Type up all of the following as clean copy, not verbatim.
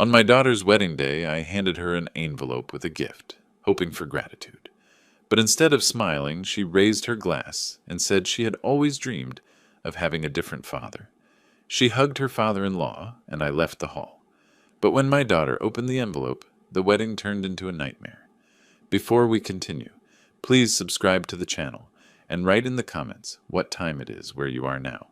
On my daughter's wedding day, I handed her an envelope with a gift, hoping for gratitude. But instead of smiling, she raised her glass and said she had always dreamed of having a different father. She hugged her father-in-law, and I left the hall. But when my daughter opened the envelope, the wedding turned into a nightmare. Before we continue, please subscribe to the channel and write in the comments what time it is where you are now.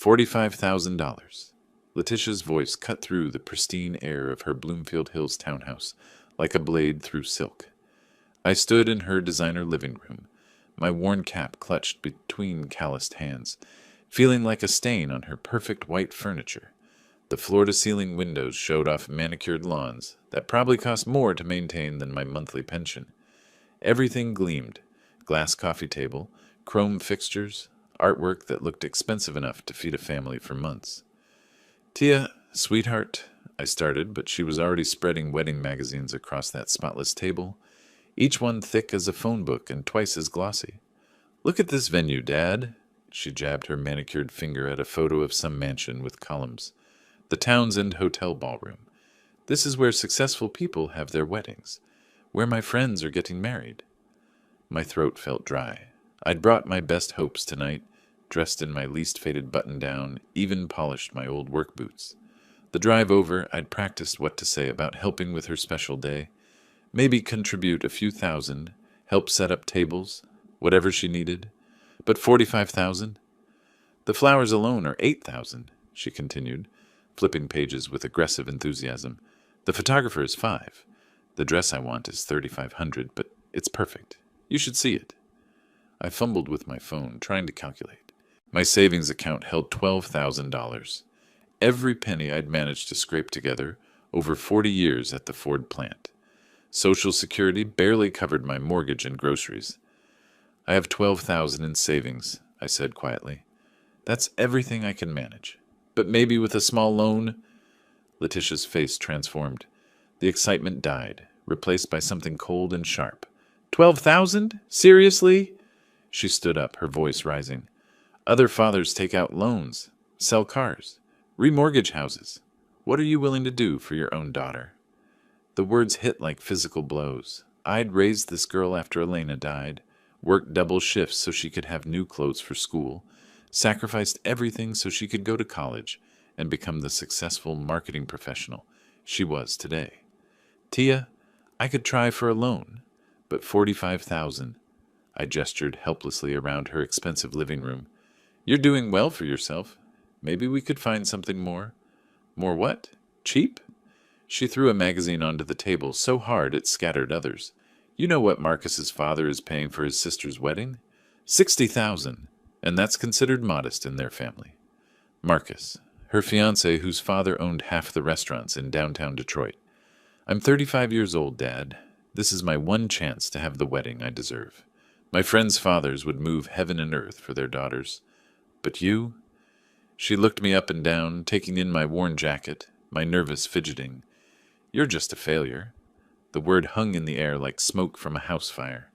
$45,000. Letitia's voice cut through the pristine air of her Bloomfield Hills townhouse like a blade through silk. I stood in her designer living room, my worn cap clutched between calloused hands, feeling like a stain on her perfect white furniture. The floor-to-ceiling windows showed off manicured lawns that probably cost more to maintain than my monthly pension. Everything gleamed: glass coffee table, chrome fixtures, artwork that looked expensive enough to feed a family for months. "Tia, sweetheart," I started, but she was already spreading wedding magazines across that spotless table, each one thick as a phone book and twice as glossy. "Look at this venue, Dad." She jabbed her manicured finger at a photo of some mansion with columns. "The Townsend Hotel Ballroom. This is where successful people have their weddings, where my friends are getting married." My throat felt dry. I'd brought my best hopes tonight, dressed in my least faded button-down, even polished my old work boots. The drive over, I'd practiced what to say about helping with her special day. Maybe contribute a few thousand, help set up tables, whatever she needed. But 45,000? "The flowers alone are 8,000, she continued, flipping pages with aggressive enthusiasm. "The photographer is 5. The dress I want is 3,500, but it's perfect. You should see it." I fumbled with my phone, trying to calculate. My savings account held $12,000. Every penny I'd managed to scrape together over 40 years at the Ford plant. Social Security barely covered my mortgage and groceries. "I have 12,000 in savings," I said quietly. "That's everything I can manage. But maybe with a small loan—" Letitia's face transformed. The excitement died, replaced by something cold and sharp. 12,000? Seriously?" She stood up, her voice rising. "Other fathers take out loans, sell cars, remortgage houses. What are you willing to do for your own daughter?" The words hit like physical blows. I'd raised this girl after Elena died, worked double shifts so she could have new clothes for school, sacrificed everything so she could go to college and become the successful marketing professional she was today. "Tia, I could try for a loan, but 45,000. I gestured helplessly around her expensive living room. "You're doing well for yourself. Maybe we could find something more." "More what? Cheap?" She threw a magazine onto the table so hard it scattered others. "You know what Marcus's father is paying for his sister's wedding? 60,000, and that's considered modest in their family." Marcus, her fiancé whose father owned half the restaurants in downtown Detroit. "I'm 35 years old, Dad. This is my one chance to have the wedding I deserve. My friends' fathers would move heaven and earth for their daughters. But you?" She looked me up and down, taking in my worn jacket, my nervous fidgeting. "You're just a failure." The word hung in the air like smoke from a house fire.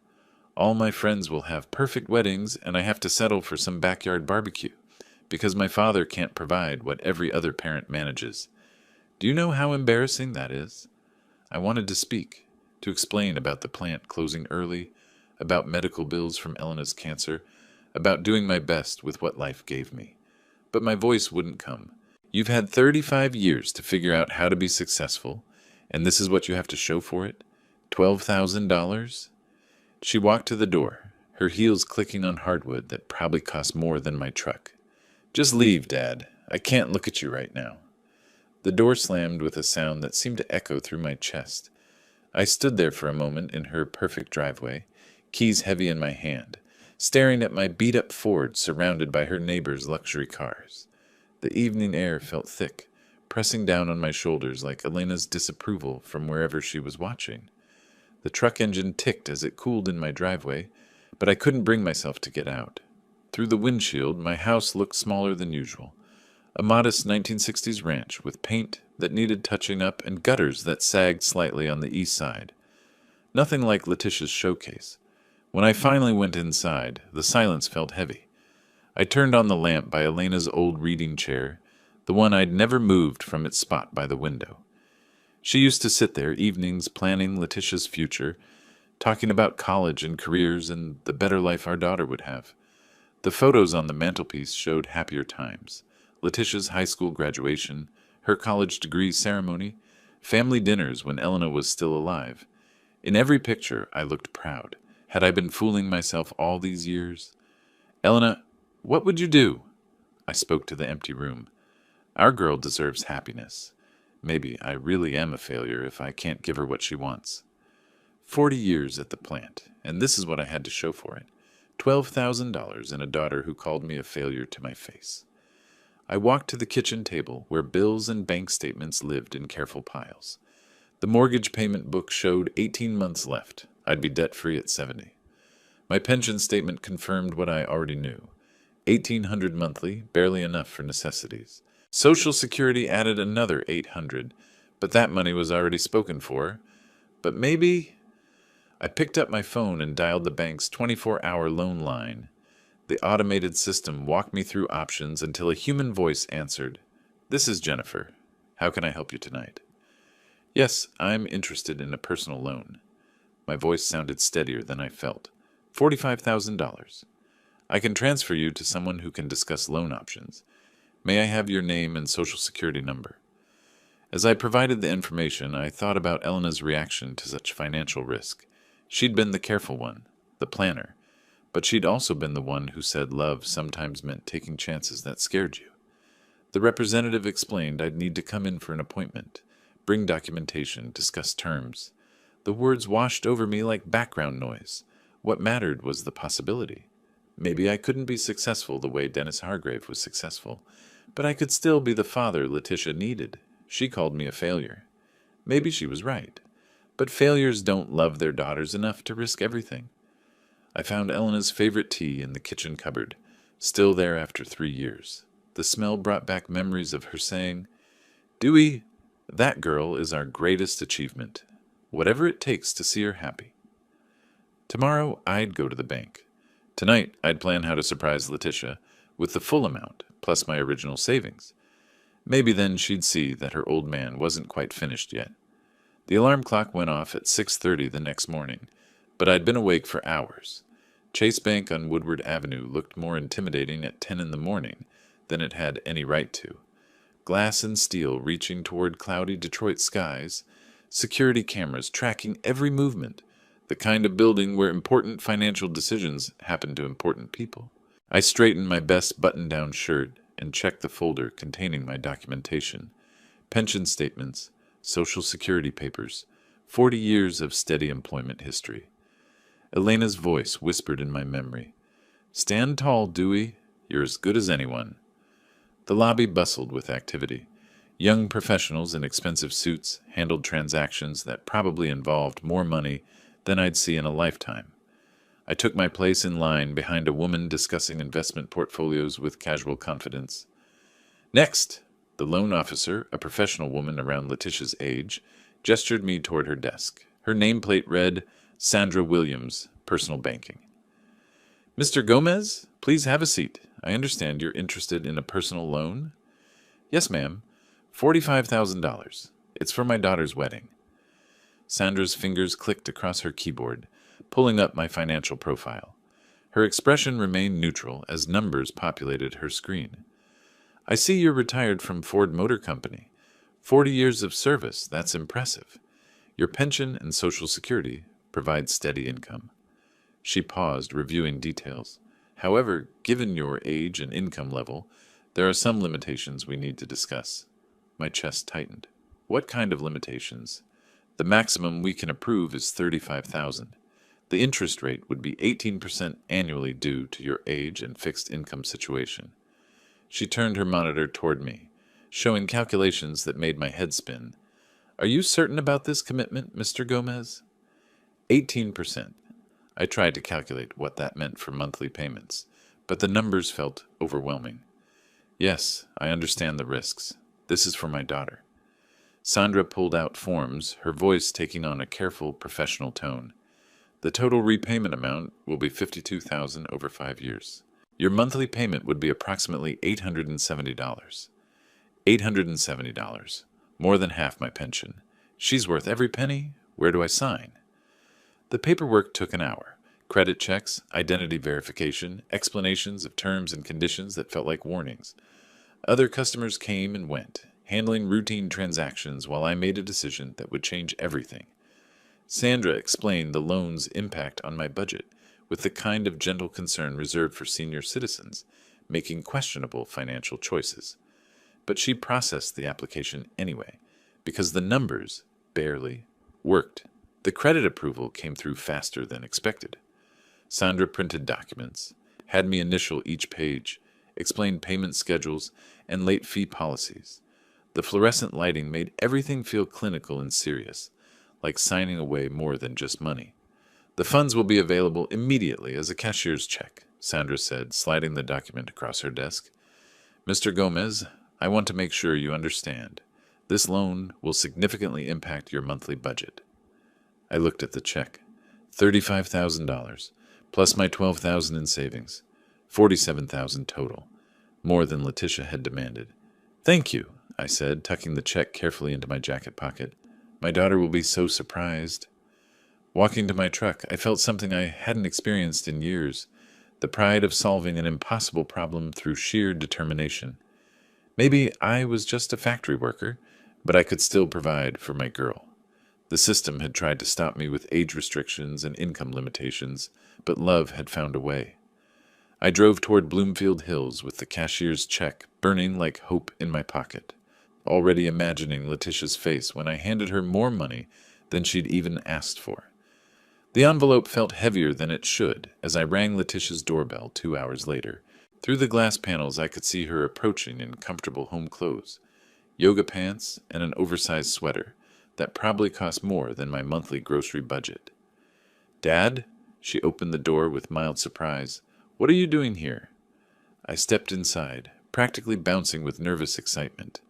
"All my friends will have perfect weddings, and I have to settle for some backyard barbecue, because my father can't provide what every other parent manages. Do you know how embarrassing that is?" I wanted to speak, to explain about the plant closing early, about medical bills from Elena's cancer, about doing my best with what life gave me. But my voice wouldn't come. "You've had 35 years to figure out how to be successful, and this is what you have to show for it? $12,000? She walked to the door, her heels clicking on hardwood that probably cost more than my truck. "Just leave, Dad. I can't look at you right now." The door slammed with a sound that seemed to echo through my chest. I stood there for a moment in her perfect driveway, keys heavy in my hand, staring at my beat-up Ford surrounded by her neighbors' luxury cars. The evening air felt thick, pressing down on my shoulders like Elena's disapproval from wherever she was watching. The truck engine ticked as it cooled in my driveway, but I couldn't bring myself to get out. Through the windshield, my house looked smaller than usual. A modest 1960s ranch with paint that needed touching up and gutters that sagged slightly on the east side. Nothing like Letitia's showcase. When I finally went inside, the silence felt heavy. I turned on the lamp by Elena's old reading chair, the one I'd never moved from its spot by the window. She used to sit there evenings planning Letitia's future, talking about college and careers and the better life our daughter would have. The photos on the mantelpiece showed happier times: Letitia's high school graduation, her college degree ceremony, family dinners when Elena was still alive. In every picture, I looked proud. Had I been fooling myself all these years? Elena, what would you do? I spoke to the empty room. Our girl deserves happiness. Maybe I really am a failure if I can't give her what she wants. 40 years at the plant, and this is what I had to show for it. $12,000 and a daughter who called me a failure to my face. I walked to the kitchen table where bills and bank statements lived in careful piles. The mortgage payment book showed 18 months left. I'd be debt-free at 70. My pension statement confirmed what I already knew. $1,800 monthly, barely enough for necessities. Social Security added another $800, but that money was already spoken for. But maybe... I picked up my phone and dialed the bank's 24-hour loan line. The automated system walked me through options until a human voice answered. This is Jennifer. How can I help you tonight? Yes, I'm interested in a personal loan. My voice sounded steadier than I felt. $45,000. I can transfer you to someone who can discuss loan options. May I have your name and social security number? As I provided the information, I thought about Elena's reaction to such financial risk. She'd been the careful one, the planner, but she'd also been the one who said love sometimes meant taking chances that scared you. The representative explained I'd need to come in for an appointment, bring documentation, discuss terms. The words washed over me like background noise. What mattered was the possibility. Maybe I couldn't be successful the way Dennis Hargrave was successful, but I could still be the father Letitia needed. She called me a failure. Maybe she was right, but failures don't love their daughters enough to risk everything. I found Elena's favorite tea in the kitchen cupboard, still there after 3 years. The smell brought back memories of her saying, "Dewey, that girl is our greatest achievement. Whatever it takes to see her happy." Tomorrow, I'd go to the bank. Tonight, I'd plan how to surprise Letitia with the full amount, plus my original savings. Maybe then she'd see that her old man wasn't quite finished yet. The alarm clock went off at 6:30 the next morning, but I'd been awake for hours. Chase Bank on Woodward Avenue looked more intimidating at 10 in the morning than it had any right to. Glass and steel reaching toward cloudy Detroit skies, security cameras tracking every movement, the kind of building where important financial decisions happen to important people. I straightened my best button-down shirt and checked the folder containing my documentation. Pension statements, Social Security papers, 40 years of steady employment history. Elena's voice whispered in my memory, "Stand tall, Dewey. You're as good as anyone." The lobby bustled with activity. Young professionals in expensive suits handled transactions that probably involved more money than I'd see in a lifetime. I took my place in line behind a woman discussing investment portfolios with casual confidence. Next, the loan officer, a professional woman around Letitia's age, gestured me toward her desk. Her nameplate read, "Sandra Williams, Personal Banking." "Mr. Gomez, please have a seat. I understand you're interested in a personal loan?" "Yes, ma'am. $45,000. It's for my daughter's wedding." Sandra's fingers clicked across her keyboard, pulling up my financial profile. Her expression remained neutral as numbers populated her screen. "I see you're retired from Ford Motor Company. 40 years of service, that's impressive. Your pension and Social Security provide steady income." She paused, reviewing details. "However, given your age and income level, there are some limitations we need to discuss." My chest tightened. "What kind of limitations?" "The maximum we can approve is $35,000. The interest rate would be 18% annually due to your age and fixed income situation." She turned her monitor toward me, showing calculations that made my head spin. "Are you certain about this commitment, Mr. Gomez?" 18%. I tried to calculate what that meant for monthly payments, but the numbers felt overwhelming. "Yes, I understand the risks. This is for my daughter." Sandra pulled out forms, her voice taking on a careful, professional tone. "The total repayment amount will be $52,000 over 5 years. Your monthly payment would be approximately $870. $870, more than half my pension. She's worth every penny. Where do I sign? The paperwork took an hour. Credit checks, identity verification, explanations of terms and conditions that felt like warnings. Other customers came and went, handling routine transactions while I made a decision that would change everything. Sandra explained the loan's impact on my budget with the kind of gentle concern reserved for senior citizens making questionable financial choices. But she processed the application anyway, because the numbers barely worked. The credit approval came through faster than expected. Sandra printed documents, had me initial each page, explained payment schedules and late fee policies. The fluorescent lighting made everything feel clinical and serious, like signing away more than just money. The funds will be available immediately as a cashier's check, Sandra said, sliding the document across her desk. Mr. Gomez, I want to make sure you understand. This loan will significantly impact your monthly budget. I looked at the check. $35,000, plus my $12,000 in savings. $47,000 total. More than Letitia had demanded. Thank you, I said, tucking the check carefully into my jacket pocket. My daughter will be so surprised. Walking to my truck, I felt something I hadn't experienced in years. The pride of solving an impossible problem through sheer determination. Maybe I was just a factory worker, but I could still provide for my girl. The system had tried to stop me with age restrictions and income limitations, but love had found a way. I drove toward Bloomfield Hills with the cashier's check burning like hope in my pocket, already imagining Letitia's face when I handed her more money than she'd even asked for. The envelope felt heavier than it should as I rang Letitia's doorbell 2 hours later. Through the glass panels I could see her approaching in comfortable home clothes, yoga pants and an oversized sweater that probably cost more than my monthly grocery budget. Dad? She opened the door with mild surprise. What are you doing here? I stepped inside, practically bouncing with nervous excitement.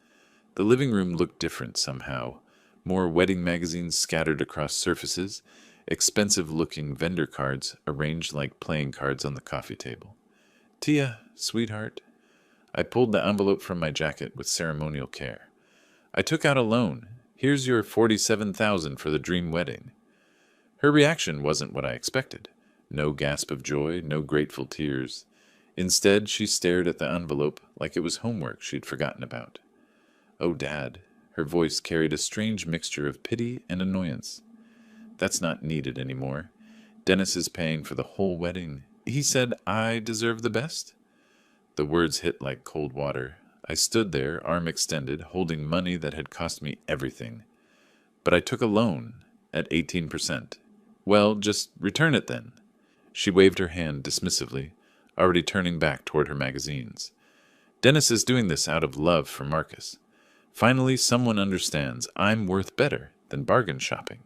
The living room looked different somehow. More wedding magazines scattered across surfaces, expensive-looking vendor cards arranged like playing cards on the coffee table. Tia, sweetheart. I pulled the envelope from my jacket with ceremonial care. I took out a loan. Here's your $47,000 for the dream wedding. Her reaction wasn't what I expected. No gasp of joy, no grateful tears. Instead, she stared at the envelope like it was homework she'd forgotten about. Oh, Dad. Her voice carried a strange mixture of pity and annoyance. That's not needed anymore. Dennis is paying for the whole wedding. He said I deserve the best? The words hit like cold water. I stood there, arm extended, holding money that had cost me everything. But I took a loan at 18%. Well, just return it then. She waved her hand dismissively, already turning back toward her magazines. Dennis is doing this out of love for Marcus. Finally, someone understands I'm worth better than bargain shopping.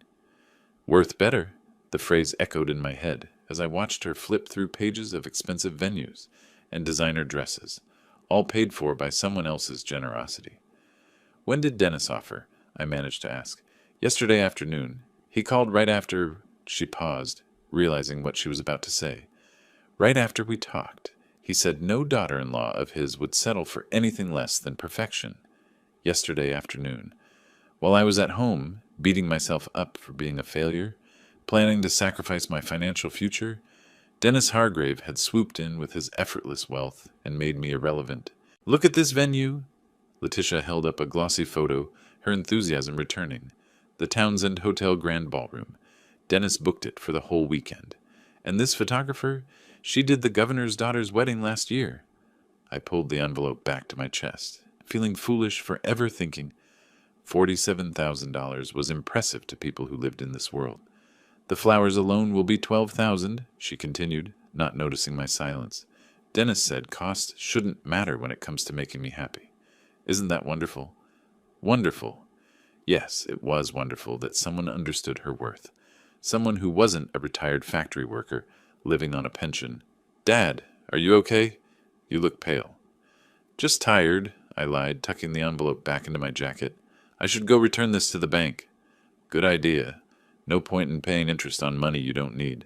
Worth better, the phrase echoed in my head as I watched her flip through pages of expensive venues and designer dresses, all paid for by someone else's generosity. When did Dennis offer? I managed to ask. Yesterday afternoon. He called right after. She paused, realizing what she was about to say. Right after we talked, he said no daughter-in-law of his would settle for anything less than perfection. Yesterday afternoon. While I was at home, beating myself up for being a failure, planning to sacrifice my financial future, Dennis Hargrave had swooped in with his effortless wealth and made me irrelevant. Look at this venue. Letitia held up a glossy photo, her enthusiasm returning. The Townsend Hotel Grand Ballroom. Dennis booked it for the whole weekend. And this photographer, she did the governor's daughter's wedding last year. I pulled the envelope back to my chest, feeling foolish for ever thinking $47,000 was impressive to people who lived in this world. The flowers alone will be $12,000, she continued, not noticing my silence. Dennis said cost shouldn't matter when it comes to making me happy. Isn't that wonderful? Wonderful. Yes, it was wonderful that someone understood her worth. Someone who wasn't a retired factory worker living on a pension. Dad, are you okay? You look pale. Just tired, I lied, tucking the envelope back into my jacket. I should go return this to the bank. Good idea. No point in paying interest on money you don't need.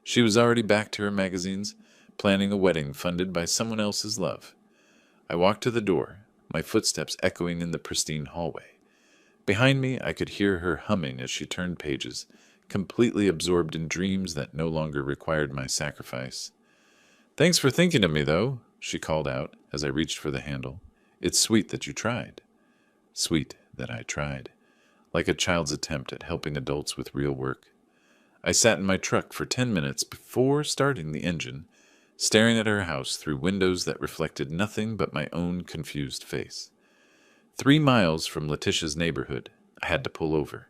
She was already back to her magazines, planning a wedding funded by someone else's love. I walked to the door, my footsteps echoing in the pristine hallway. Behind me, I could hear her humming as she turned pages, completely absorbed in dreams that no longer required my sacrifice. "Thanks for thinking of me, though," she called out as I reached for the handle. "It's sweet that you tried." Sweet that I tried. Like a child's attempt at helping adults with real work. I sat in my truck for 10 minutes before starting the engine, staring at her house through windows that reflected nothing but my own confused face. 3 miles from Letitia's neighborhood, I had to pull over.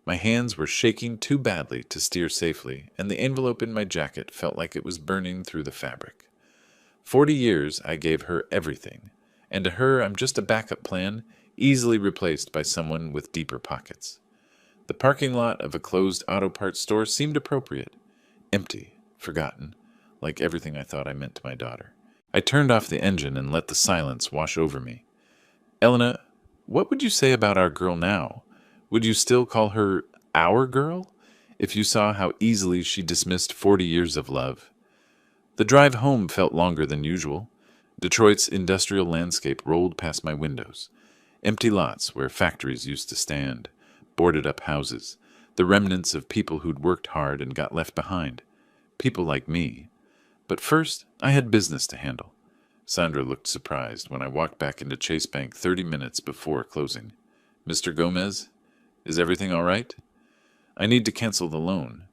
My hands were shaking too badly to steer safely, and the envelope in my jacket felt like it was burning through the fabric. 40 years I gave her everything, and to her I'm just a backup plan, easily replaced by someone with deeper pockets. The parking lot of a closed auto parts store seemed appropriate. Empty, forgotten, like everything I thought I meant to my daughter. I turned off the engine and let the silence wash over me. "Elena, what would you say about our girl now? Would you still call her our girl, if you saw how easily she dismissed 40 years of love?" The drive home felt longer than usual. Detroit's industrial landscape rolled past my windows. Empty lots where factories used to stand, boarded up houses, the remnants of people who'd worked hard and got left behind. People like me. But first, I had business to handle. Sandra looked surprised when I walked back into Chase Bank 30 minutes before closing. "Mr. Gomez, is everything all right?" "I need to cancel the loan.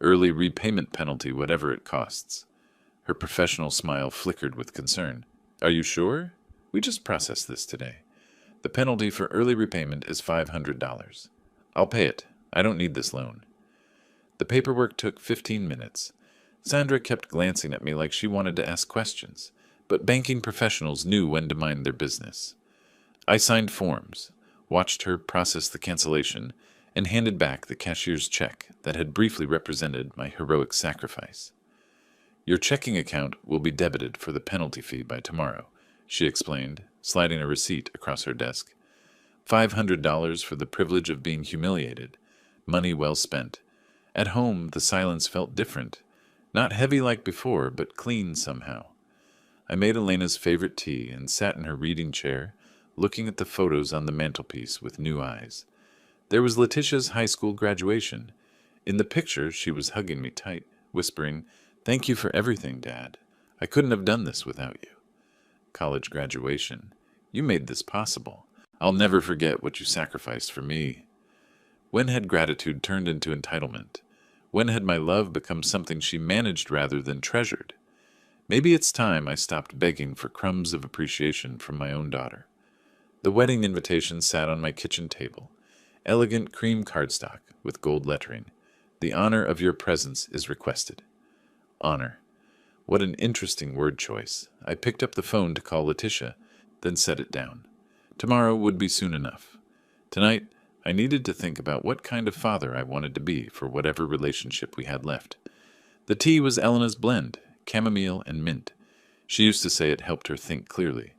Early repayment penalty, whatever it costs." Her professional smile flickered with concern. "Are you sure? We just processed this today. The penalty for early repayment is $500. I'll pay it. I don't need this loan." The paperwork took 15 minutes. Sandra kept glancing at me like she wanted to ask questions, but banking professionals knew when to mind their business. I signed forms, watched her process the cancellation, and handed back the cashier's check that had briefly represented my heroic sacrifice. "Your checking account will be debited for the penalty fee by tomorrow," she explained, sliding a receipt across her desk. $500 for the privilege of being humiliated. Money well spent. At home, the silence felt different. Not heavy like before, but clean somehow. I made Elena's favorite tea and sat in her reading chair, looking at the photos on the mantelpiece with new eyes. There was Letitia's high school graduation. In the picture, she was hugging me tight, whispering, "Thank you for everything, Dad. I couldn't have done this without you." College graduation. "You made this possible. I'll never forget what you sacrificed for me." When had gratitude turned into entitlement? When had my love become something she managed rather than treasured? Maybe it's time I stopped begging for crumbs of appreciation from my own daughter. The wedding invitation sat on my kitchen table. Elegant cream cardstock with gold lettering. "The honor of your presence is requested." Honor. What an interesting word choice. I picked up the phone to call Letitia, then set it down. Tomorrow would be soon enough. Tonight, I needed to think about what kind of father I wanted to be for whatever relationship we had left. The tea was Elena's blend, chamomile and mint. She used to say it helped her think clearly.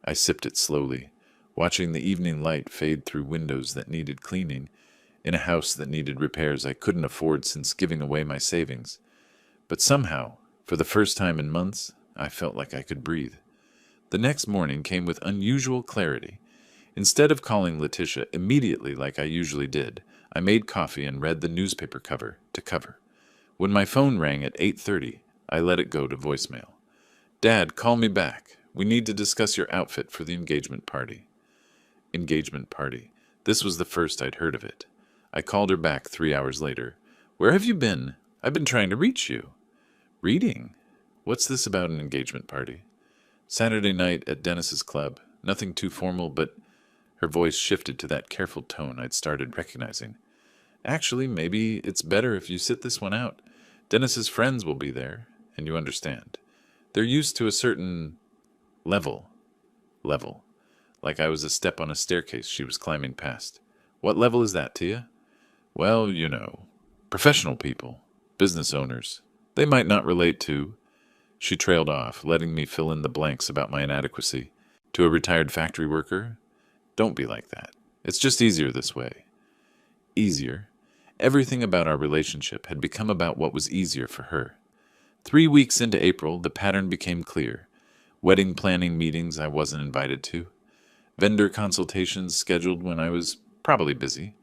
I sipped it slowly, watching the evening light fade through windows that needed cleaning, in a house that needed repairs I couldn't afford since giving away my savings. But somehow, for the first time in months, I felt like I could breathe. The next morning came with unusual clarity. Instead of calling Letitia immediately like I usually did, I made coffee and read the newspaper cover to cover. When my phone rang at 8:30, I let it go to voicemail. "Dad, call me back. We need to discuss your outfit for the engagement party." Engagement party. This was the first I'd heard of it. I called her back 3 hours later. "Where have you been? I've been trying to reach you." "Reading? What's this about an engagement party?" "Saturday night at Dennis's club. Nothing too formal, but..." Her voice shifted to that careful tone I'd started recognizing. "Actually, maybe it's better if you sit this one out. Dennis's friends will be there, and you understand. They're used to a certain level. Like I was a step on a staircase she was climbing past. What level is that, Tia?" "Well, you know, professional people, business owners. They might not relate to..." She trailed off, letting me fill in the blanks about my inadequacy. "To a retired factory worker? Don't be like that. It's just easier this way." Easier? Everything about our relationship had become about what was easier for her. 3 weeks into April, the pattern became clear. Wedding planning meetings I wasn't invited to. Vendor consultations scheduled when I was probably busy.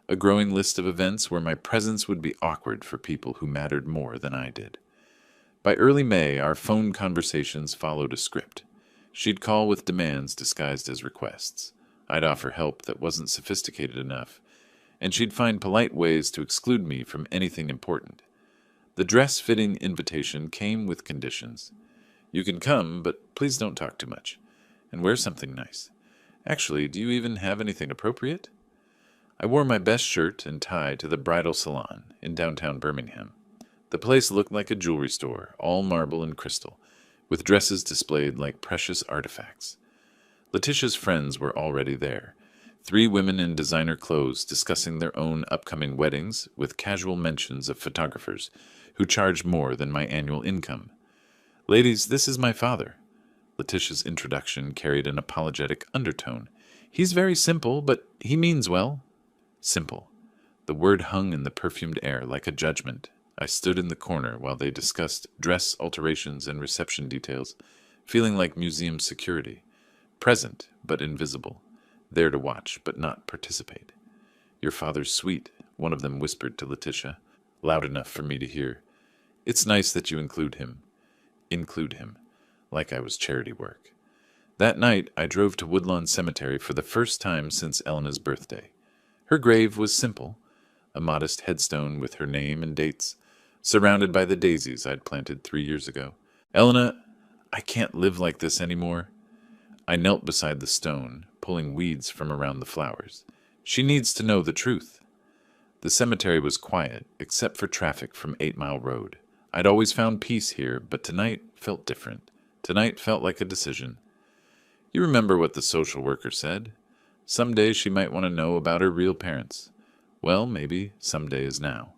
A growing list of events where my presence would be awkward for people who mattered more than I did. By early May, our phone conversations followed a script. She'd call with demands disguised as requests. I'd offer help that wasn't sophisticated enough, and she'd find polite ways to exclude me from anything important. The dress-fitting invitation came with conditions. You can come, but please don't talk too much. And wear something nice. Actually, do you even have anything appropriate? I wore my best shirt and tie to the bridal salon in downtown Birmingham. The place looked like a jewelry store, all marble and crystal, with dresses displayed like precious artifacts. Letitia's friends were already there. 3 women in designer clothes discussing their own upcoming weddings with casual mentions of photographers who charged more than my annual income. Ladies, this is my father. Letitia's introduction carried an apologetic undertone. He's very simple, but he means well. Simple. The word hung in the perfumed air like a judgment. I stood in the corner while they discussed dress alterations and reception details, feeling like museum security. Present, but invisible. There to watch, but not participate. Your father's sweet, one of them whispered to Letitia, loud enough for me to hear. It's nice that you include him. Include him. Like I was charity work. That night, I drove to Woodlawn Cemetery for the first time since Elena's birthday. Her grave was simple, a modest headstone with her name and dates, surrounded by the daisies I'd planted 3 years ago. Elena, I can't live like this anymore. I knelt beside the stone, pulling weeds from around the flowers. She needs to know the truth. The cemetery was quiet, except for traffic from 8 Mile Road. I'd always found peace here, but tonight felt different. Tonight felt like a decision. You remember what the social worker said? Someday she might want to know about her real parents. Well, maybe someday is now.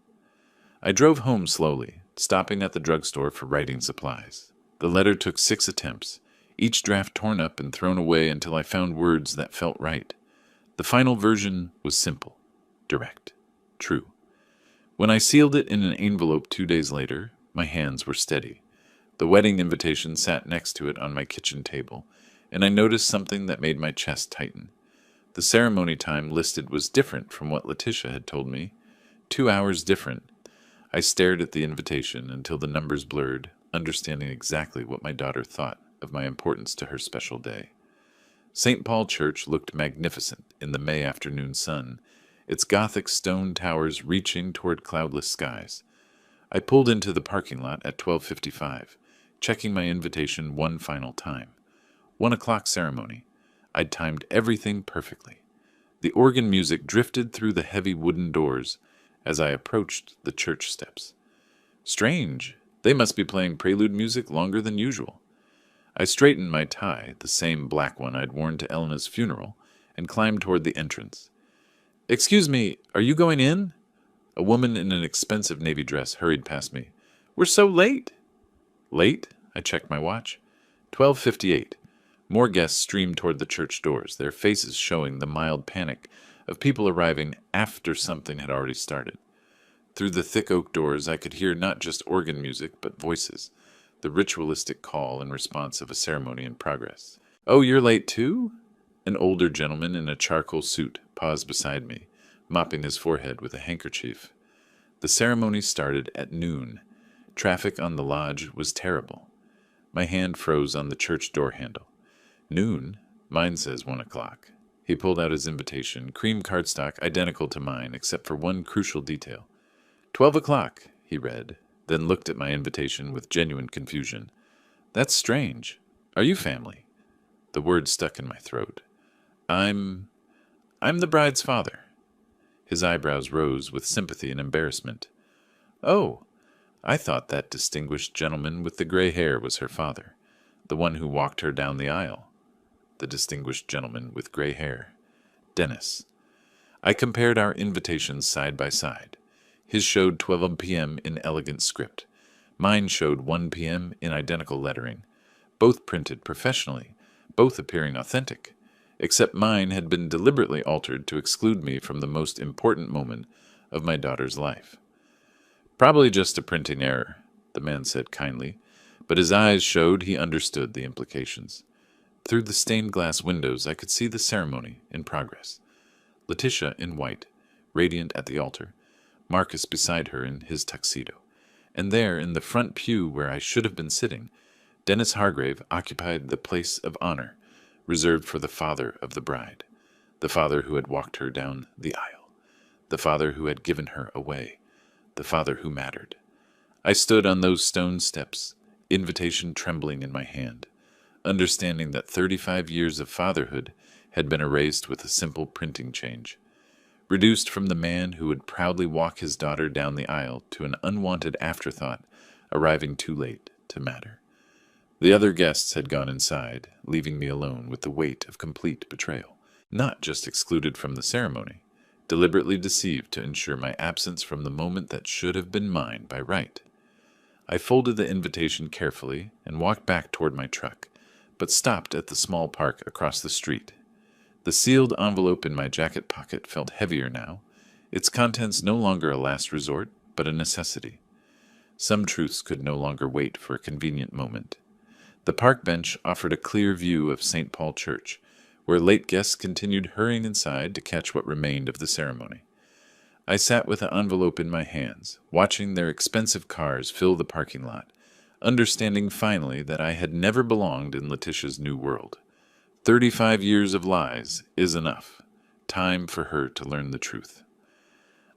I drove home slowly, stopping at the drugstore for writing supplies. The letter took 6 attempts, each draft torn up and thrown away until I found words that felt right. The final version was simple, direct, true. When I sealed it in an envelope 2 days later, my hands were steady. The wedding invitation sat next to it on my kitchen table, and I noticed something that made my chest tighten. The ceremony time listed was different from what Letitia had told me. 2 hours different. I stared at the invitation until the numbers blurred, understanding exactly what my daughter thought of my importance to her special day. St. Paul Church looked magnificent in the May afternoon sun, its Gothic stone towers reaching toward cloudless skies. I pulled into the parking lot at 12:55, checking my invitation one final time. 1 o'clock ceremony. I'd timed everything perfectly. The organ music drifted through the heavy wooden doors as I approached the church steps. Strange. They must be playing prelude music longer than usual. I straightened my tie, the same black one I'd worn to Elena's funeral, and climbed toward the entrance. Excuse me, are you going in? A woman in an expensive navy dress hurried past me. We're so late. Late? I checked my watch. 12:58. More guests streamed toward the church doors, their faces showing the mild panic of people arriving after something had already started. Through the thick oak doors, I could hear not just organ music, but voices, the ritualistic call in response of a ceremony in progress. Oh, you're late too? An older gentleman in a charcoal suit paused beside me, mopping his forehead with a handkerchief. The ceremony started at noon. Traffic on the lodge was terrible. My hand froze on the church door handle. Noon? Mine says 1 o'clock. He pulled out his invitation, cream cardstock identical to mine, except for one crucial detail. 12 o'clock, he read, then looked at my invitation with genuine confusion. That's strange. Are you family? The word stuck in my throat. I'm the bride's father. His eyebrows rose with sympathy and embarrassment. Oh, I thought that distinguished gentleman with the gray hair was her father, the one who walked her down the aisle. The distinguished gentleman with gray hair. Dennis. I compared our invitations side by side. His showed 12 p.m. in elegant script. Mine showed 1 p.m. in identical lettering. Both printed professionally, both appearing authentic, except mine had been deliberately altered to exclude me from the most important moment of my daughter's life. Probably just a printing error, the man said kindly, but his eyes showed he understood the implications. Through the stained glass windows, I could see the ceremony in progress. Letitia in white, radiant at the altar, Marcus beside her in his tuxedo. And there, in the front pew where I should have been sitting, Dennis Hargrave occupied the place of honor, reserved for the father of the bride, the father who had walked her down the aisle, the father who had given her away, the father who mattered. I stood on those stone steps, invitation trembling in my hand, understanding that 35 years of fatherhood had been erased with a simple printing change, reduced from the man who would proudly walk his daughter down the aisle to an unwanted afterthought, arriving too late to matter. The other guests had gone inside, leaving me alone with the weight of complete betrayal, not just excluded from the ceremony, deliberately deceived to ensure my absence from the moment that should have been mine by right. I folded the invitation carefully and walked back toward my truck, but stopped at the small park across the street. The sealed envelope in my jacket pocket felt heavier now, its contents no longer a last resort, but a necessity. Some truths could no longer wait for a convenient moment. The park bench offered a clear view of St. Paul Church, where late guests continued hurrying inside to catch what remained of the ceremony. I sat with an envelope in my hands, watching their expensive cars fill the parking lot, understanding finally that I had never belonged in Letitia's new world. 35 years of lies is enough. Time for her to learn the truth.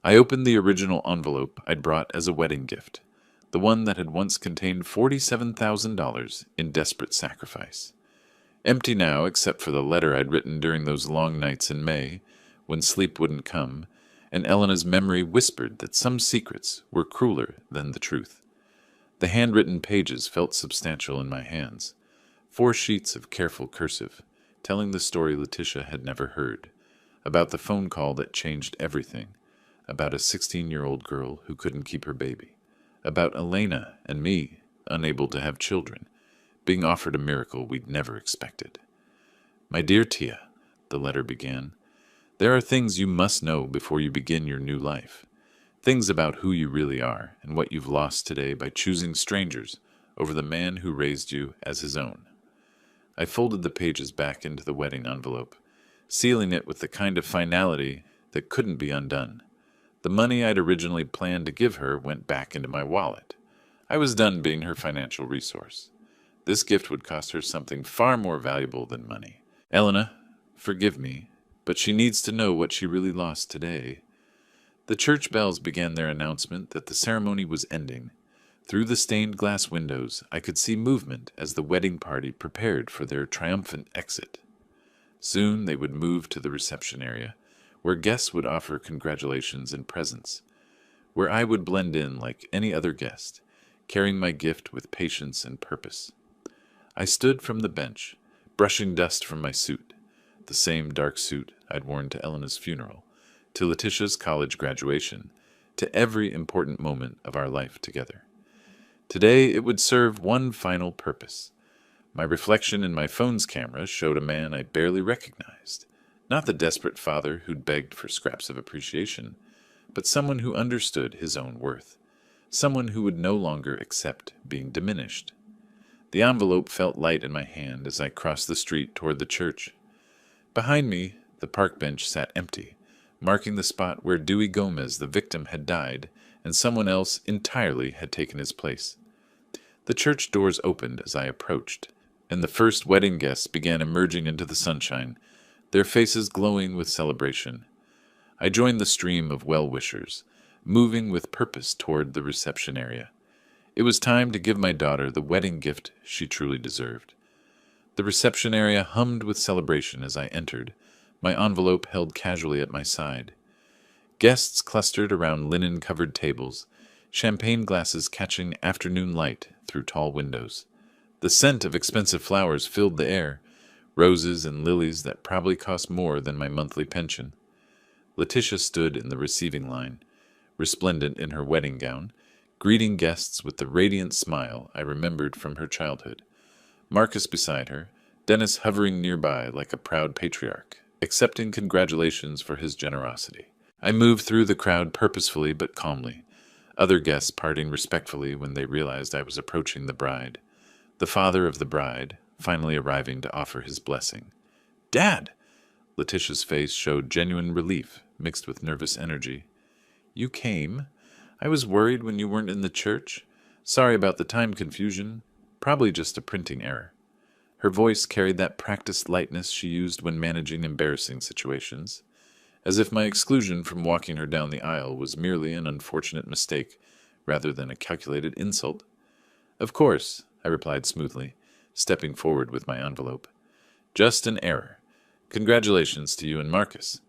I opened the original envelope I'd brought as a wedding gift, the one that had once contained $47,000 in desperate sacrifice. Empty now except for the letter I'd written during those long nights in May, when sleep wouldn't come, and Elena's memory whispered that some secrets were crueler than the truth. The handwritten pages felt substantial in my hands. 4 sheets of careful cursive, telling the story Letitia had never heard, about the phone call that changed everything, about a 16-year-old girl who couldn't keep her baby, about Elena and me, unable to have children, being offered a miracle we'd never expected. "My dear Tia," the letter began, "there are things you must know before you begin your new life. Things about who you really are and what you've lost today by choosing strangers over the man who raised you as his own." I folded the pages back into the wedding envelope, sealing it with the kind of finality that couldn't be undone. The money I'd originally planned to give her went back into my wallet. I was done being her financial resource. This gift would cost her something far more valuable than money. "Elena, forgive me, but she needs to know what she really lost today." The church bells began their announcement that the ceremony was ending. Through the stained glass windows, I could see movement as the wedding party prepared for their triumphant exit. Soon they would move to the reception area, where guests would offer congratulations and presents, where I would blend in like any other guest, carrying my gift with patience and purpose. I stood from the bench, brushing dust from my suit, the same dark suit I'd worn to Elena's funeral, to Letitia's college graduation, to every important moment of our life together. Today it would serve one final purpose. My reflection in my phone's camera showed a man I barely recognized. Not the desperate father who'd begged for scraps of appreciation, but someone who understood his own worth, someone who would no longer accept being diminished. The envelope felt light in my hand as I crossed the street toward the church. Behind me, the park bench sat empty, marking the spot where Dewey Gomez, the victim, had died, and someone else entirely had taken his place. The church doors opened as I approached, and the first wedding guests began emerging into the sunshine, their faces glowing with celebration. I joined the stream of well-wishers, moving with purpose toward the reception area. It was time to give my daughter the wedding gift she truly deserved. The reception area hummed with celebration as I entered, my envelope held casually at my side. Guests clustered around linen-covered tables, champagne glasses catching afternoon light through tall windows. The scent of expensive flowers filled the air, roses and lilies that probably cost more than my monthly pension. Letitia stood in the receiving line, resplendent in her wedding gown, greeting guests with the radiant smile I remembered from her childhood. Marcus beside her, Dennis hovering nearby like a proud patriarch, accepting congratulations for his generosity. I moved through the crowd purposefully but calmly, other guests parting respectfully when they realized I was approaching the bride. The father of the bride, finally arriving to offer his blessing. "Dad!" Letitia's face showed genuine relief, mixed with nervous energy. You came? I was worried when you weren't in the church. Sorry about the time confusion. Probably just a printing error. Her voice carried that practiced lightness she used when managing embarrassing situations, as if my exclusion from walking her down the aisle was merely an unfortunate mistake, rather than a calculated insult. Of course, I replied smoothly, stepping forward with my envelope. Just an error. Congratulations to you and Marcus.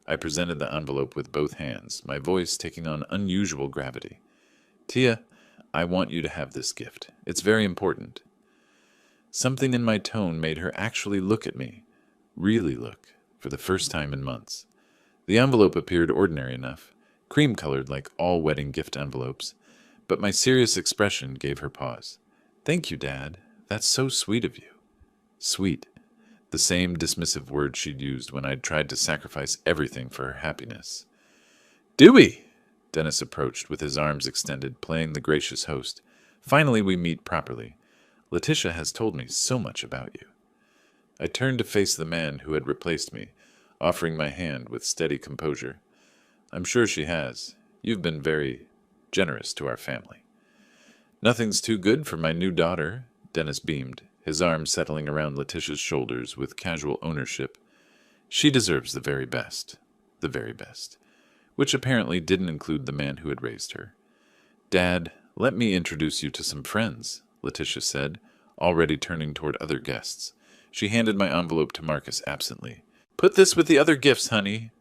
I presented the envelope with both hands, my voice taking on unusual gravity. Tia, I want you to have this gift. It's very important. Something in my tone made her actually look at me, really look, for the first time in months. The envelope appeared ordinary enough, cream-colored like all wedding gift envelopes, but my serious expression gave her pause. Thank you, Dad. That's so sweet of you. Sweet. The same dismissive word she'd used when I'd tried to sacrifice everything for her happiness. Dewey! Dennis approached with his arms extended, playing the gracious host. Finally we meet properly. Letitia has told me so much about you. I turned to face the man who had replaced me, offering my hand with steady composure. I'm sure she has. You've been very generous to our family. Nothing's too good for my new daughter, Dennis beamed, his arm settling around Letitia's shoulders with casual ownership. She deserves the very best, which apparently didn't include the man who had raised her. Dad, let me introduce you to some friends, Letitia said, already turning toward other guests. She handed my envelope to Marcus absently. Put this with the other gifts, honey.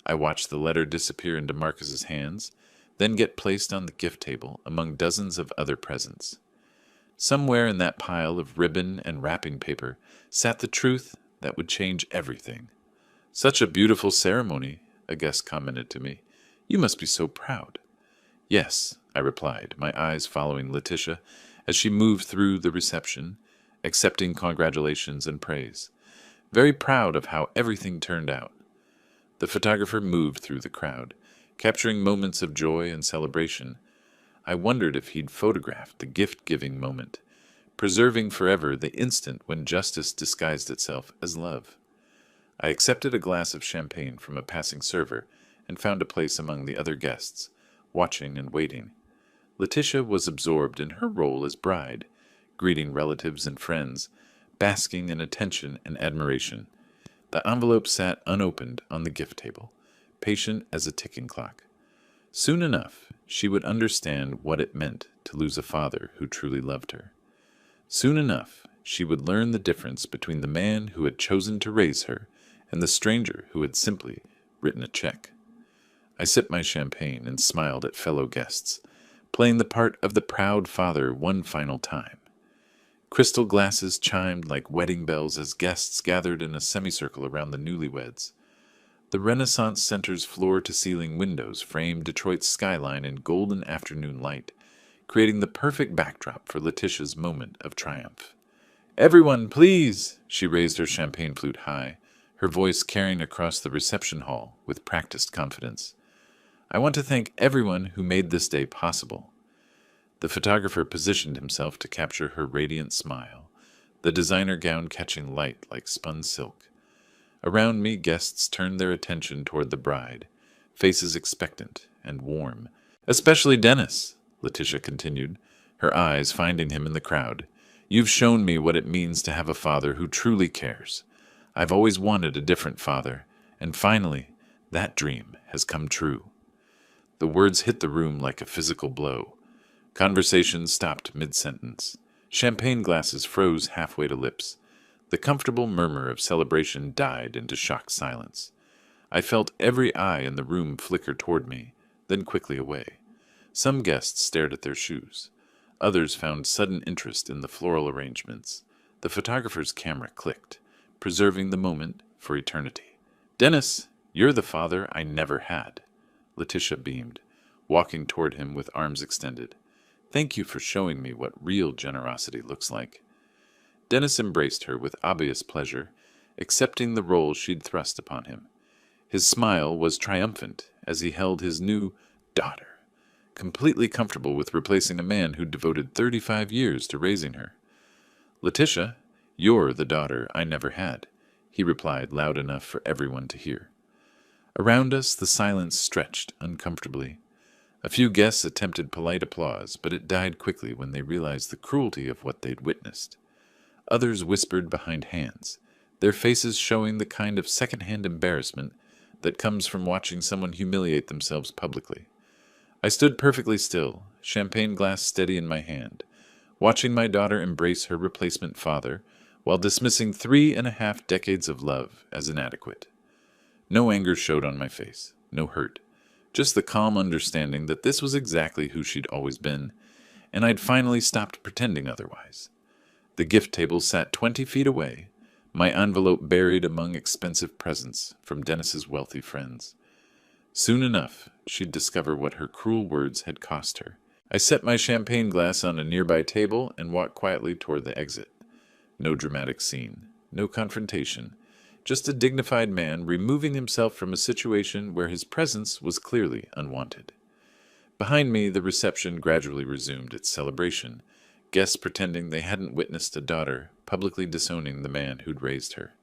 I watched the letter disappear into Marcus's hands, then get placed on the gift table among dozens of other presents. Somewhere in that pile of ribbon and wrapping paper sat the truth that would change everything. Such a beautiful ceremony, a guest commented to me. You must be so proud. Yes, I replied, my eyes following Letitia as she moved through the reception, accepting congratulations and praise. Very proud of how everything turned out. The photographer moved through the crowd, capturing moments of joy and celebration. I wondered if he'd photographed the gift-giving moment, preserving forever the instant when justice disguised itself as love. I accepted a glass of champagne from a passing server and found a place among the other guests, watching and waiting. Letitia was absorbed in her role as bride, greeting relatives and friends, basking in attention and admiration. The envelope sat unopened on the gift table, patient as a ticking clock. Soon enough, she would understand what it meant to lose a father who truly loved her. Soon enough, she would learn the difference between the man who had chosen to raise her and the stranger who had simply written a check. I sipped my champagne and smiled at fellow guests, playing the part of the proud father one final time. Crystal glasses chimed like wedding bells as guests gathered in a semicircle around the newlyweds. The Renaissance Center's floor-to-ceiling windows framed Detroit's skyline in golden afternoon light, creating the perfect backdrop for Letitia's moment of triumph. Everyone, please! She raised her champagne flute high, her voice carrying across the reception hall with practiced confidence. I want to thank everyone who made this day possible. The photographer positioned himself to capture her radiant smile, the designer gown catching light like spun silk. Around me, guests turned their attention toward the bride, faces expectant and warm. Especially Dennis, Letitia continued, her eyes finding him in the crowd. You've shown me what it means to have a father who truly cares. I've always wanted a different father, and finally, that dream has come true. The words hit the room like a physical blow. Conversation stopped mid-sentence. Champagne glasses froze halfway to lips. The comfortable murmur of celebration died into shocked silence. I felt every eye in the room flicker toward me, then quickly away. Some guests stared at their shoes. Others found sudden interest in the floral arrangements. The photographer's camera clicked, preserving the moment for eternity. Dennis, you're the father I never had. Letitia beamed, walking toward him with arms extended. Thank you for showing me what real generosity looks like. Dennis embraced her with obvious pleasure, accepting the role she'd thrust upon him. His smile was triumphant as he held his new daughter, completely comfortable with replacing a man who'd devoted 35 years to raising her. Letitia, you're the daughter I never had. he replied loud enough for everyone to hear. Around us, the silence stretched uncomfortably. A few guests attempted polite applause, but it died quickly when they realized the cruelty of what they'd witnessed. Others whispered behind hands, their faces showing the kind of second-hand embarrassment that comes from watching someone humiliate themselves publicly. I stood perfectly still, champagne glass steady in my hand, watching my daughter embrace her replacement father while dismissing 3.5 decades of love as inadequate. No anger showed on my face, no hurt, just the calm understanding that this was exactly who she'd always been, and I'd finally stopped pretending otherwise. The gift table sat 20 feet away, my envelope buried among expensive presents from Dennis's wealthy friends. Soon enough, she'd discover what her cruel words had cost her. I set my champagne glass on a nearby table and walked quietly toward the exit. No dramatic scene, no confrontation, just a dignified man removing himself from a situation where his presence was clearly unwanted. Behind me, the reception gradually resumed its celebration, guests pretending they hadn't witnessed a daughter publicly disowning the man who'd raised her.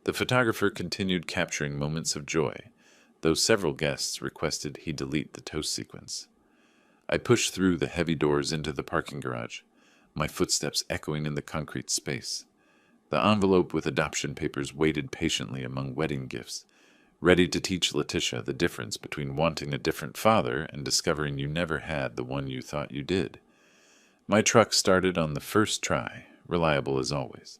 The photographer continued capturing moments of joy, though several guests requested he delete the toast sequence. I pushed through the heavy doors into the parking garage, my footsteps echoing in the concrete space. The envelope with adoption papers waited patiently among wedding gifts, ready to teach Letitia the difference between wanting a different father and discovering you never had the one you thought you did. My truck started on the first try, reliable as always.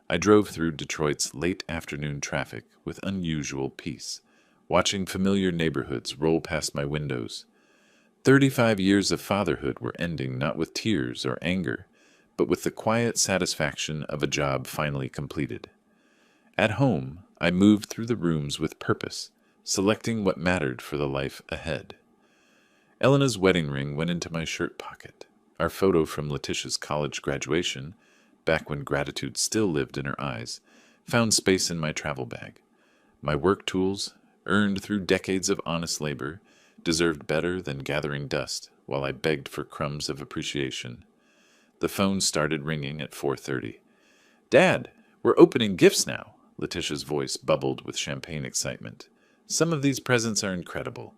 I drove through Detroit's late afternoon traffic with unusual peace, watching familiar neighborhoods roll past my windows. 35 years of fatherhood were ending not with tears or anger, but with the quiet satisfaction of a job finally completed. At home, I moved through the rooms with purpose, selecting what mattered for the life ahead. Elena's wedding ring went into my shirt pocket. Our photo from Letitia's college graduation, back when gratitude still lived in her eyes, found space in my travel bag. My work tools, earned through decades of honest labor, deserved better than gathering dust while I begged for crumbs of appreciation. The phone started ringing at 4:30. "Dad, we're opening gifts now," Letitia's voice bubbled with champagne excitement. "Some of these presents are incredible.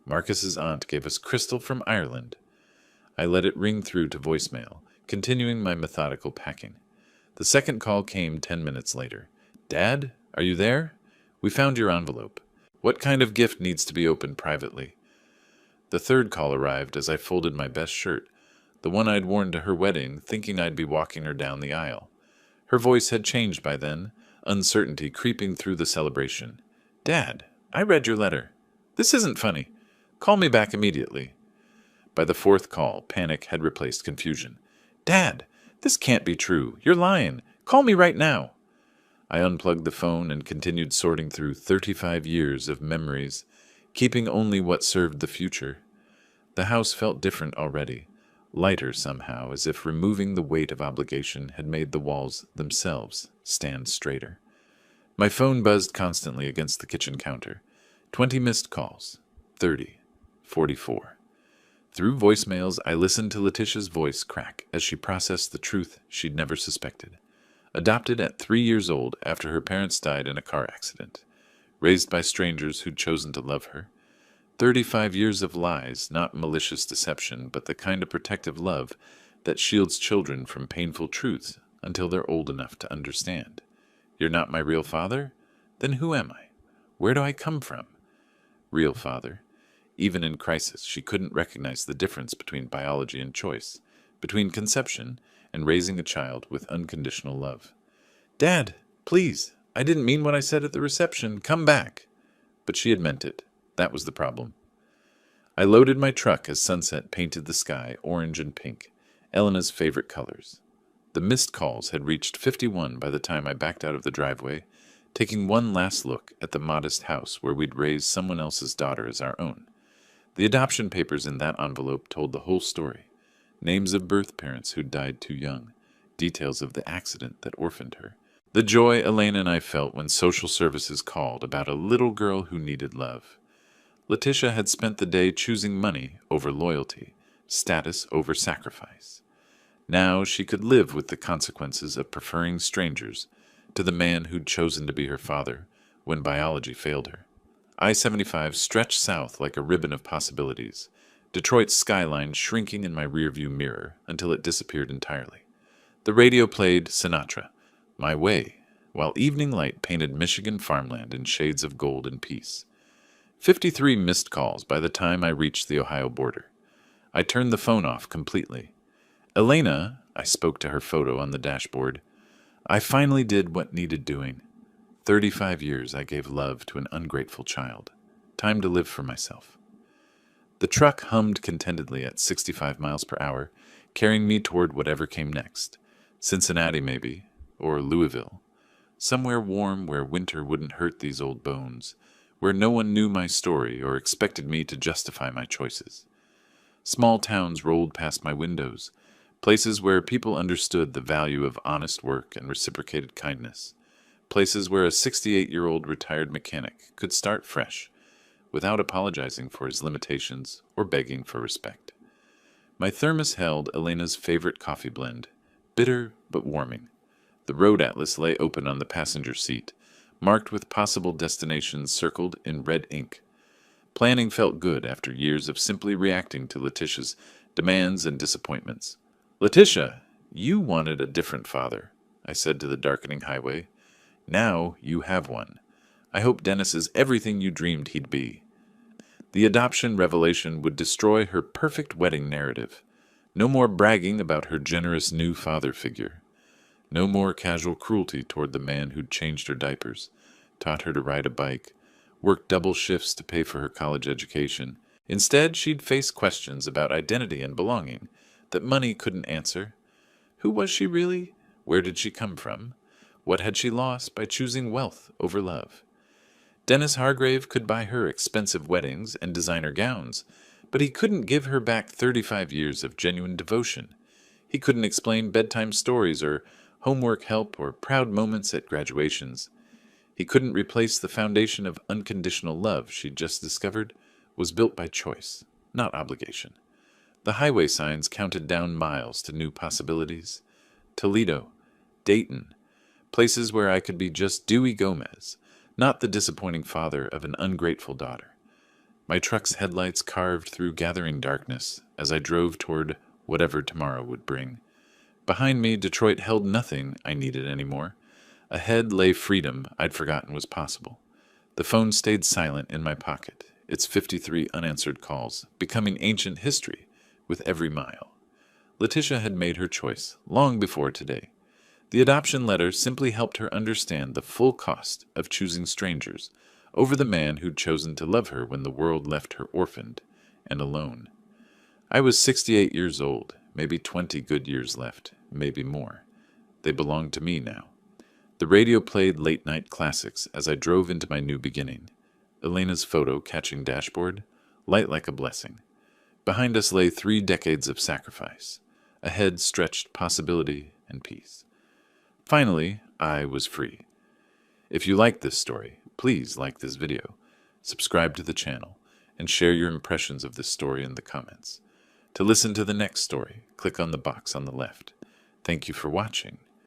Marcus's aunt gave us crystal from Ireland." I let it ring through to voicemail, continuing my methodical packing. The second call came 10 minutes later. "Dad, are you there? We found your envelope. What kind of gift needs to be opened privately?" The third call arrived as I folded my best shirt, the one I'd worn to her wedding, thinking I'd be walking her down the aisle. Her voice had changed by then, uncertainty creeping through the celebration. "Dad, I read your letter. This isn't funny. Call me back immediately." By the fourth call, panic had replaced confusion. "Dad, this can't be true. You're lying. Call me right now." I unplugged the phone and continued sorting through 35 years of memories, keeping only what served the future. The house felt different already, lighter somehow, as if removing the weight of obligation had made the walls themselves stand straighter. My phone buzzed constantly against the kitchen counter. 20 missed calls. 30. 44. Through voicemails, I listened to Letitia's voice crack as she processed the truth she'd never suspected. Adopted at 3 years old after her parents died in a car accident. Raised by strangers who'd chosen to love her. 35 years of lies, not malicious deception, but the kind of protective love that shields children from painful truths until they're old enough to understand. "You're not my real father? Then who am I? Where do I come from?" Real father. Even in crisis, she couldn't recognize the difference between biology and choice, between conception and raising a child with unconditional love. "Dad, please, I didn't mean what I said at the reception. Come back." But she had meant it. That was the problem. I loaded my truck as sunset painted the sky orange and pink, Elena's favorite colors. The missed calls had reached 51 by the time I backed out of the driveway, taking one last look at the modest house where we'd raised someone else's daughter as our own. The adoption papers in that envelope told the whole story. Names of birth parents who'd died too young, details of the accident that orphaned her. The joy Elena and I felt when social services called about a little girl who needed love. Letitia had spent the day choosing money over loyalty, status over sacrifice. Now she could live with the consequences of preferring strangers, to the man who'd chosen to be her father when biology failed her. I-75 stretched south like a ribbon of possibilities, Detroit's skyline shrinking in my rearview mirror until it disappeared entirely. The radio played Sinatra, My Way, while evening light painted Michigan farmland in shades of gold and peace. 53 missed calls by the time I reached the Ohio border. I turned the phone off completely. Elena, I spoke to her photo on the dashboard. I finally did what needed doing. 35 years I gave love to an ungrateful child. Time to live for myself. The truck hummed contentedly at 65 miles per hour, carrying me toward whatever came next. Cincinnati, maybe, or Louisville. Somewhere warm where winter wouldn't hurt these old bones, where no one knew my story or expected me to justify my choices. Small towns rolled past my windows, places where people understood the value of honest work and reciprocated kindness, places where a 68-year-old retired mechanic could start fresh, without apologizing for his limitations or begging for respect. My thermos held Elena's favorite coffee blend, bitter but warming. The road atlas lay open on the passenger seat, marked with possible destinations circled in red ink. Planning felt good after years of simply reacting to Letitia's demands and disappointments. "Letitia, you wanted a different father," I said to the darkening highway. "Now you have one. I hope Dennis is everything you dreamed he'd be." The adoption revelation would destroy her perfect wedding narrative. No more bragging about her generous new father figure. No more casual cruelty toward the man who'd changed her diapers, taught her to ride a bike, worked double shifts to pay for her college education. Instead, she'd face questions about identity and belonging that money couldn't answer. Who was she really? Where did she come from? What had she lost by choosing wealth over love? Dennis Hargrave could buy her expensive weddings and designer gowns, but he couldn't give her back 35 years of genuine devotion. He couldn't explain bedtime stories or homework help or proud moments at graduations. He couldn't replace the foundation of unconditional love she'd just discovered was built by choice, not obligation. The highway signs counted down miles to new possibilities. Toledo, Dayton, places where I could be just Dewey Gomez, not the disappointing father of an ungrateful daughter. My truck's headlights carved through gathering darkness as I drove toward whatever tomorrow would bring. Behind me, Detroit held nothing I needed anymore. Ahead lay freedom I'd forgotten was possible. The phone stayed silent in my pocket, its 53 unanswered calls becoming ancient history with every mile. Letitia had made her choice long before today. The adoption letter simply helped her understand the full cost of choosing strangers over the man who'd chosen to love her when the world left her orphaned and alone. I was 68 years old, maybe 20 good years left, maybe more. They belonged to me now. The radio played late-night classics as I drove into my new beginning. Elena's photo catching dashboard, light like a blessing. Behind us lay 3 decades of sacrifice. Ahead stretched possibility and peace. Finally, I was free. If you like this story, please like this video, subscribe to the channel, and share your impressions of this story in the comments. To listen to the next story, click on the box on the left. Thank you for watching,